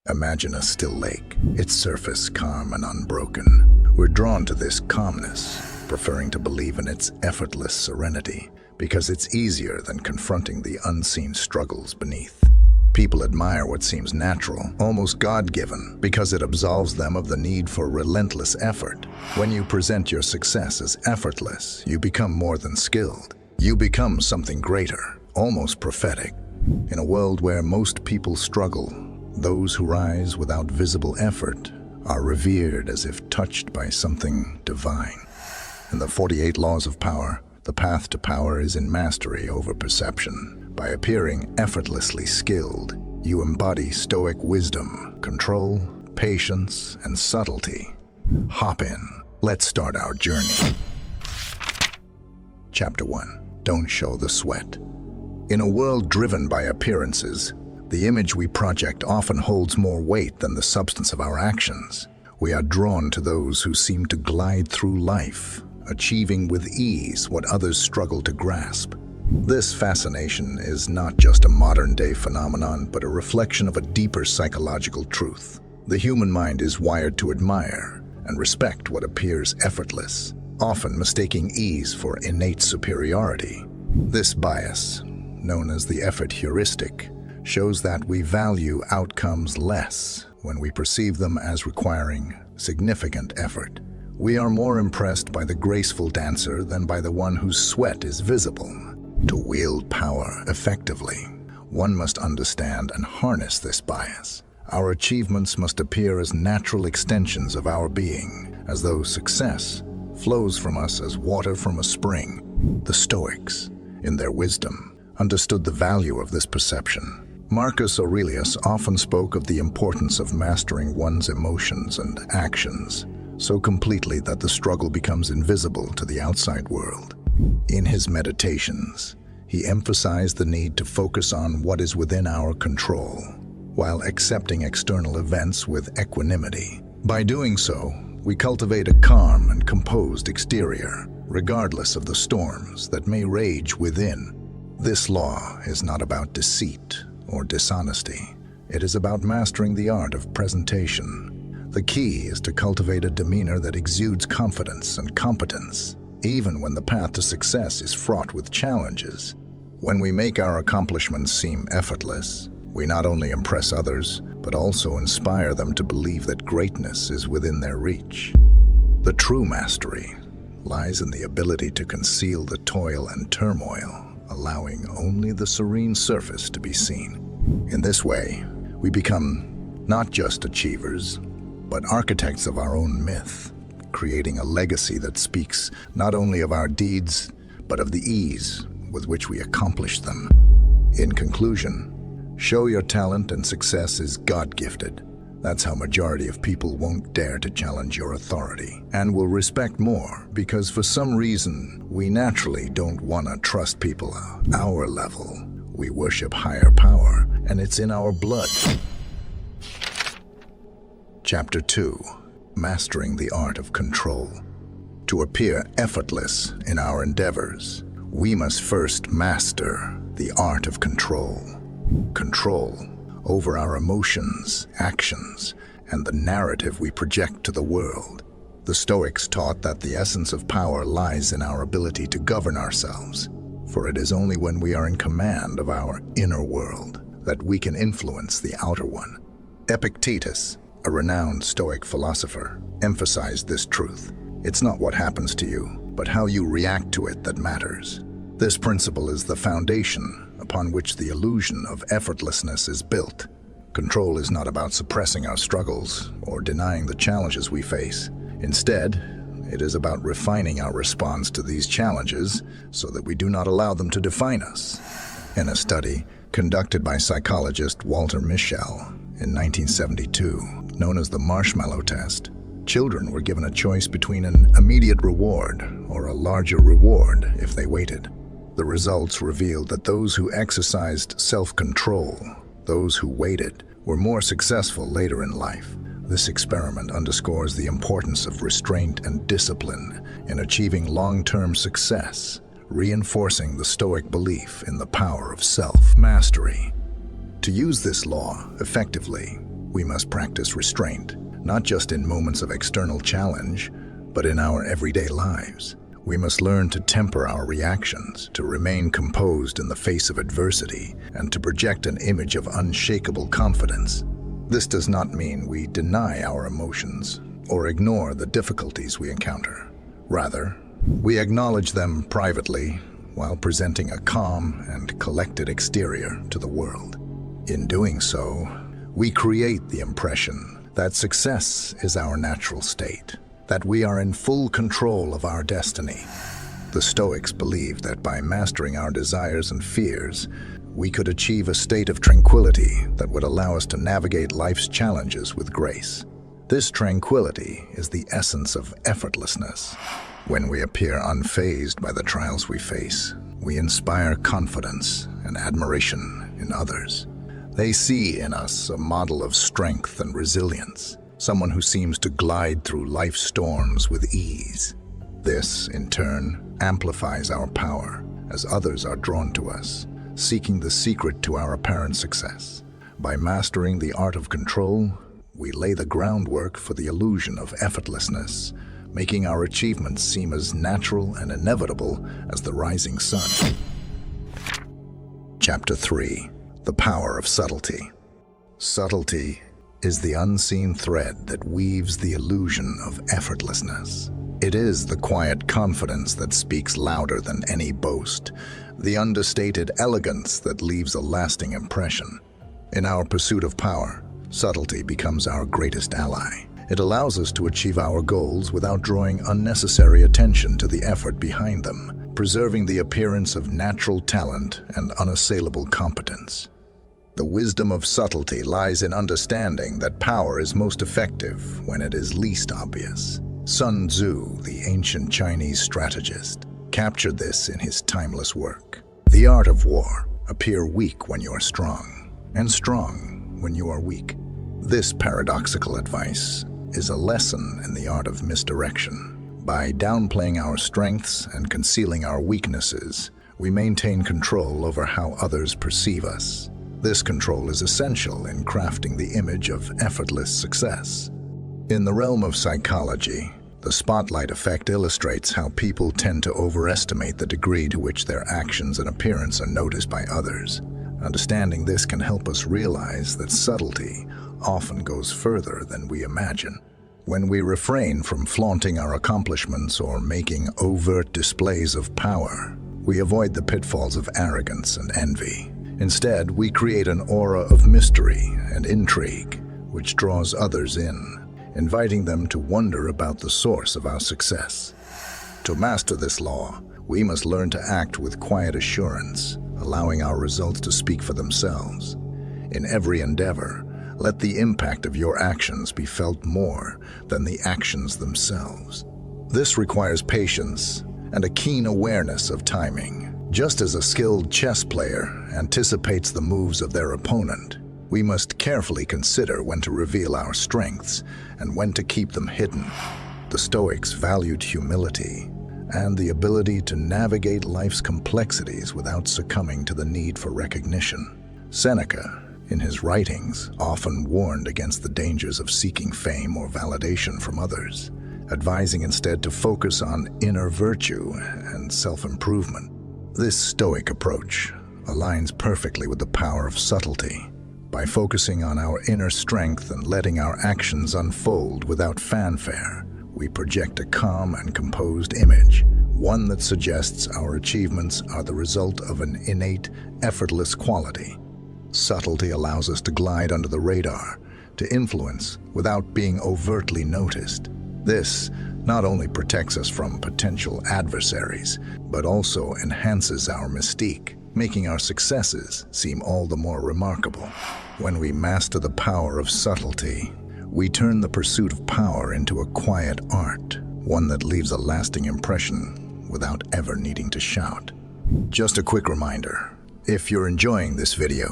Imagine a still lake, its surface calm and unbroken. We're drawn to this calmness, preferring to believe in its effortless serenity, because it's easier than confronting the unseen struggles beneath. People admire what seems natural, almost God-given, because it absolves them of the need for relentless effort. When you present your success as effortless, you become more than skilled. You become something greater, almost prophetic. In a world where most people struggle, those who rise without visible effort are revered as if touched by something divine. In the 48 Laws of Power, the path to power is in mastery over perception. By appearing effortlessly skilled, you embody stoic wisdom, control, patience, and subtlety. Hop in. Let's start our journey. Chapter 1. Don't show the sweat. In a world driven by appearances, the image we project often holds more weight than the substance of our actions. We are drawn to those who seem to glide through life, achieving with ease what others struggle to grasp. This fascination is not just a modern-day phenomenon, but a reflection of a deeper psychological truth. The human mind is wired to admire and respect what appears effortless, often mistaking ease for innate superiority. This bias, known as the effort heuristic, shows that we value outcomes less when we perceive them as requiring significant effort. We are more impressed by the graceful dancer than by the one whose sweat is visible. To wield power effectively, one must understand and harness this bias. Our achievements must appear as natural extensions of our being, as though success flows from us as water from a spring. The Stoics, in their wisdom, understood the value of this perception. Marcus Aurelius often spoke of the importance of mastering one's emotions and actions so completely that the struggle becomes invisible to the outside world. In his meditations, he emphasized the need to focus on what is within our control, while accepting external events with equanimity. By doing so, we cultivate a calm and composed exterior, regardless of the storms that may rage within. This law is not about deceit or dishonesty. It is about mastering the art of presentation. The key is to cultivate a demeanor that exudes confidence and competence, even when the path to success is fraught with challenges. When we make our accomplishments seem effortless, we not only impress others, but also inspire them to believe that greatness is within their reach. The true mastery lies in the ability to conceal the toil and turmoil, allowing only the serene surface to be seen. In this way, we become not just achievers, but architects of our own myth, creating a legacy that speaks not only of our deeds, but of the ease with which we accomplish them. In conclusion, show your talent and success is God-gifted. That's how majority of people won't dare to challenge your authority and will respect more because for some reason we naturally don't want to trust people our level. We worship higher power and it's in our blood. Chapter 2. Mastering the art of control. To appear effortless in our endeavors, we must first master the art of control. Control over our emotions, actions, and the narrative we project to the world. The Stoics taught that the essence of power lies in our ability to govern ourselves, for it is only when we are in command of our inner world that we can influence the outer one. Epictetus, a renowned Stoic philosopher, emphasized this truth. It's not what happens to you, but how you react to it that matters. This principle is the foundation upon which the illusion of effortlessness is built. Control is not about suppressing our struggles or denying the challenges we face. Instead, it is about refining our response to these challenges so that we do not allow them to define us. In a study conducted by psychologist Walter Mischel in 1972, known as the marshmallow test, children were given a choice between an immediate reward or a larger reward if they waited. The results revealed that those who exercised self-control, those who waited, were more successful later in life. This experiment underscores the importance of restraint and discipline in achieving long-term success, reinforcing the Stoic belief in the power of self-mastery. To use this law effectively, we must practice restraint, not just in moments of external challenge, but in our everyday lives. We must learn to temper our reactions, to remain composed in the face of adversity, and to project an image of unshakable confidence. This does not mean we deny our emotions or ignore the difficulties we encounter. Rather, we acknowledge them privately while presenting a calm and collected exterior to the world. In doing so, we create the impression that success is our natural state, that we are in full control of our destiny. The Stoics believed that by mastering our desires and fears, we could achieve a state of tranquility that would allow us to navigate life's challenges with grace. This tranquility is the essence of effortlessness. When we appear unfazed by the trials we face, we inspire confidence and admiration in others. They see in us a model of strength and resilience, someone who seems to glide through life's storms with ease. This, in turn, amplifies our power as others are drawn to us, seeking the secret to our apparent success. By mastering the art of control, we lay the groundwork for the illusion of effortlessness, making our achievements seem as natural and inevitable as the rising sun. Chapter 3. The Power of Subtlety. Subtlety is the unseen thread that weaves the illusion of effortlessness. It is the quiet confidence that speaks louder than any boast, the understated elegance that leaves a lasting impression. In our pursuit of power, subtlety becomes our greatest ally. It allows us to achieve our goals without drawing unnecessary attention to the effort behind them, preserving the appearance of natural talent and unassailable competence. The wisdom of subtlety lies in understanding that power is most effective when it is least obvious. Sun Tzu, the ancient Chinese strategist, captured this in his timeless work. The art of war: appear weak when you are strong, and strong when you are weak. This paradoxical advice is a lesson in the art of misdirection. By downplaying our strengths and concealing our weaknesses, we maintain control over how others perceive us. This control is essential in crafting the image of effortless success. In the realm of psychology, the spotlight effect illustrates how people tend to overestimate the degree to which their actions and appearance are noticed by others. Understanding this can help us realize that subtlety often goes further than we imagine. When we refrain from flaunting our accomplishments or making overt displays of power, we avoid the pitfalls of arrogance and envy. Instead, we create an aura of mystery and intrigue, which draws others in, inviting them to wonder about the source of our success. To master this law, we must learn to act with quiet assurance, allowing our results to speak for themselves. In every endeavor, let the impact of your actions be felt more than the actions themselves. This requires patience and a keen awareness of timing. Just as a skilled chess player anticipates the moves of their opponent, we must carefully consider when to reveal our strengths and when to keep them hidden. The Stoics valued humility and the ability to navigate life's complexities without succumbing to the need for recognition. Seneca, in his writings, often warned against the dangers of seeking fame or validation from others, advising instead to focus on inner virtue and self-improvement. This Stoic approach aligns perfectly with the power of subtlety. By focusing on our inner strength and letting our actions unfold without fanfare, we project a calm and composed image, one that suggests our achievements are the result of an innate, effortless quality. Subtlety allows us to glide under the radar, to influence without being overtly noticed. This not only protects us from potential adversaries, but also enhances our mystique, making our successes seem all the more remarkable. When we master the power of subtlety, we turn the pursuit of power into a quiet art, one that leaves a lasting impression without ever needing to shout. Just a quick reminder, if you're enjoying this video,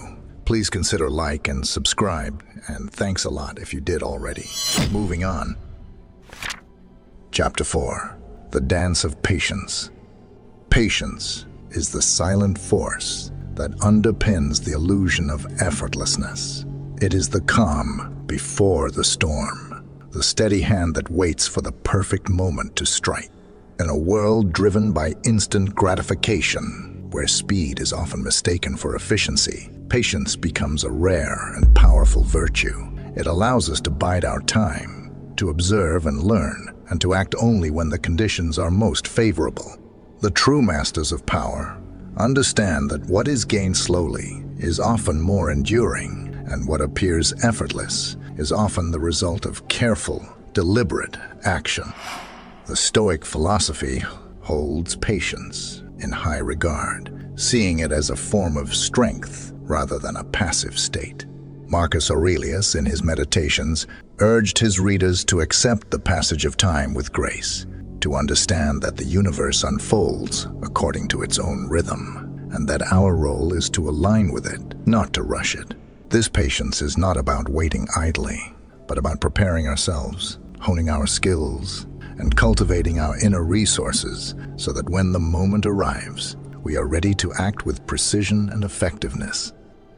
please consider like and subscribe, and thanks a lot if you did already. Moving on. Chapter 4. The Dance of Patience. Patience is the silent force that underpins the illusion of effortlessness. It is the calm, before the storm, the steady hand that waits for the perfect moment to strike. In a world driven by instant gratification, where speed is often mistaken for efficiency, patience becomes a rare and powerful virtue. It allows us to bide our time, to observe and learn, and to act only when the conditions are most favorable. The true masters of power understand that what is gained slowly is often more enduring, and what appears effortless is often the result of careful, deliberate action. The Stoic philosophy holds patience in high regard, seeing it as a form of strength rather than a passive state. Marcus Aurelius, in his Meditations, urged his readers to accept the passage of time with grace, to understand that the universe unfolds according to its own rhythm, and that our role is to align with it, not to rush it. This patience is not about waiting idly, but about preparing ourselves, honing our skills, and cultivating our inner resources so that when the moment arrives, we are ready to act with precision and effectiveness.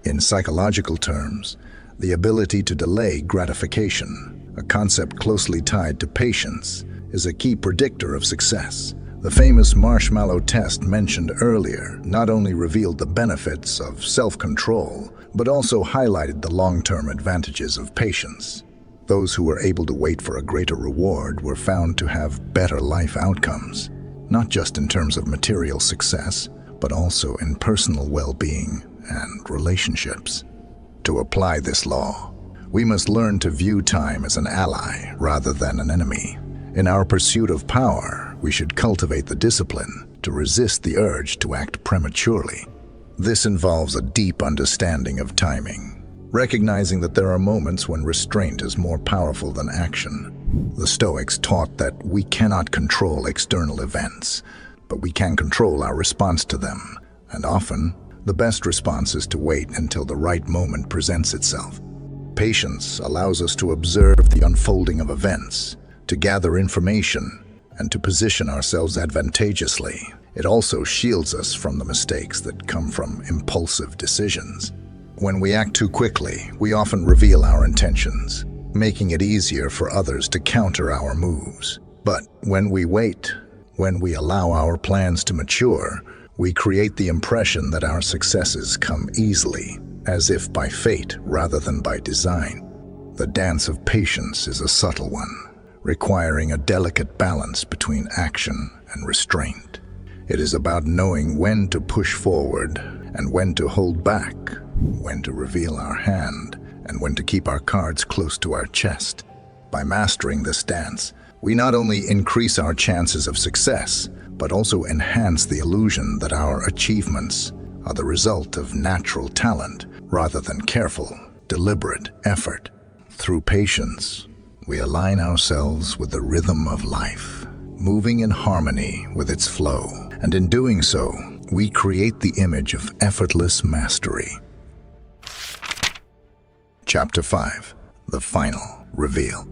In psychological terms, the ability to delay gratification, a concept closely tied to patience, is a key predictor of success. The famous marshmallow test mentioned earlier not only revealed the benefits of self-control, but also highlighted the long-term advantages of patience. Those who were able to wait for a greater reward were found to have better life outcomes, not just in terms of material success, but also in personal well-being and relationships. To apply this law, we must learn to view time as an ally rather than an enemy. In our pursuit of power, we should cultivate the discipline to resist the urge to act prematurely. This involves a deep understanding of timing, recognizing that there are moments when restraint is more powerful than action. The Stoics taught that we cannot control external events, but we can control our response to them, and often, the best response is to wait until the right moment presents itself. Patience allows us to observe the unfolding of events, to gather information, and to position ourselves advantageously. It also shields us from the mistakes that come from impulsive decisions. When we act too quickly, we often reveal our intentions, making it easier for others to counter our moves. But when we wait, when we allow our plans to mature, we create the impression that our successes come easily, as if by fate rather than by design. The dance of patience is a subtle one, requiring a delicate balance between action and restraint. It is about knowing when to push forward and when to hold back, when to reveal our hand, and when to keep our cards close to our chest. By mastering this dance, we not only increase our chances of success, but also enhance the illusion that our achievements are the result of natural talent rather than careful, deliberate effort. Through patience, we align ourselves with the rhythm of life, moving in harmony with its flow, and in doing so, we create the image of effortless mastery. Chapter 5. The Final Reveal.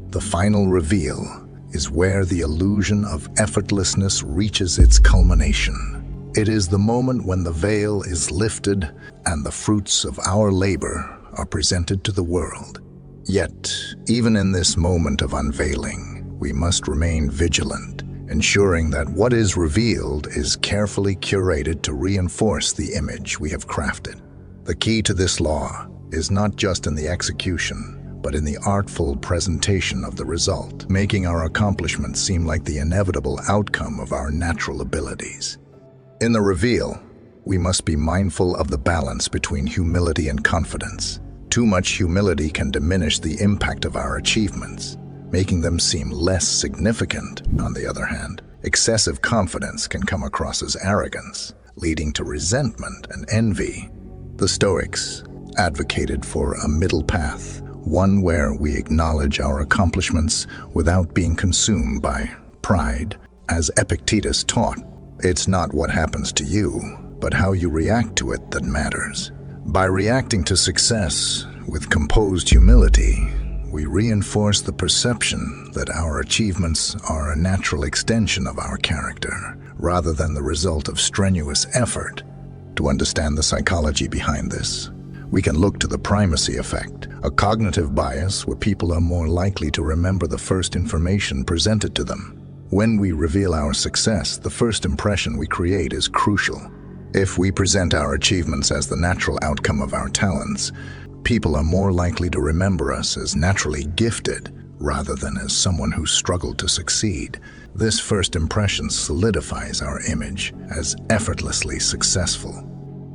The final reveal is where the illusion of effortlessness reaches its culmination. It is the moment when the veil is lifted and the fruits of our labor are presented to the world. Yet, even in this moment of unveiling, we must remain vigilant, ensuring that what is revealed is carefully curated to reinforce the image we have crafted. The key to this law is not just in the execution, but in the artful presentation of the result, making our accomplishments seem like the inevitable outcome of our natural abilities. In the reveal, we must be mindful of the balance between humility and confidence. Too much humility can diminish the impact of our achievements, making them seem less significant. On the other hand, excessive confidence can come across as arrogance, leading to resentment and envy. The Stoics advocated for a middle path, one where we acknowledge our accomplishments without being consumed by pride. As Epictetus taught, it's not what happens to you, but how you react to it that matters. By reacting to success with composed humility, we reinforce the perception that our achievements are a natural extension of our character, rather than the result of strenuous effort. To understand the psychology behind this, We can look to the primacy effect, a cognitive bias where people are more likely to remember the first information presented to them. When we reveal our success, the first impression we create is crucial. If we present our achievements as the natural outcome of our talents, people are more likely to remember us as naturally gifted rather than as someone who struggled to succeed. This first impression solidifies our image as effortlessly successful.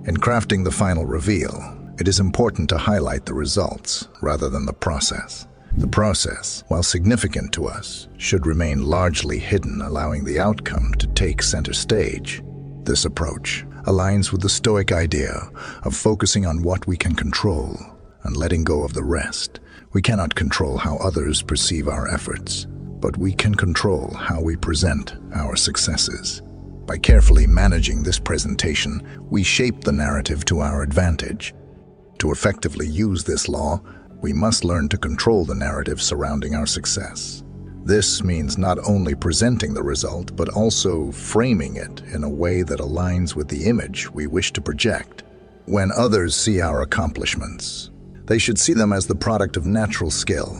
In crafting the final reveal, it is important to highlight the results rather than the process. The process, while significant to us, should remain largely hidden, allowing the outcome to take center stage. This approach aligns with the Stoic idea of focusing on what we can control and letting go of the rest. We cannot control how others perceive our efforts, but we can control how we present our successes. By carefully managing this presentation, we shape the narrative to our advantage. To effectively use this law, we must learn to control the narrative surrounding our success. This means not only presenting the result, but also framing it in a way that aligns with the image we wish to project. When others see our accomplishments, they should see them as the product of natural skill,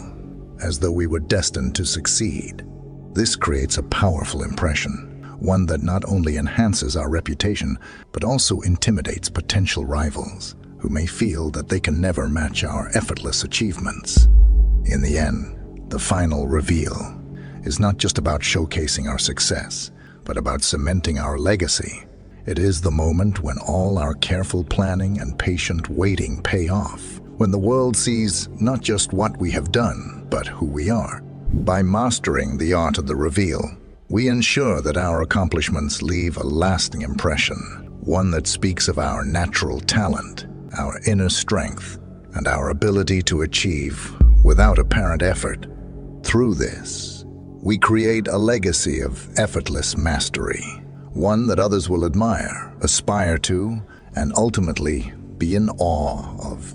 as though we were destined to succeed. This creates a powerful impression, one that not only enhances our reputation, but also intimidates potential rivals, who may feel that they can never match our effortless achievements. In the end, the final reveal is not just about showcasing our success, but about cementing our legacy. It is the moment when all our careful planning and patient waiting pay off, when the world sees not just what we have done, but who we are. By mastering the art of the reveal, we ensure that our accomplishments leave a lasting impression, one that speaks of our natural talent, our inner strength, and our ability to achieve without apparent effort. Through this, we create a legacy of effortless mastery, one that others will admire, aspire to, and ultimately be in awe of.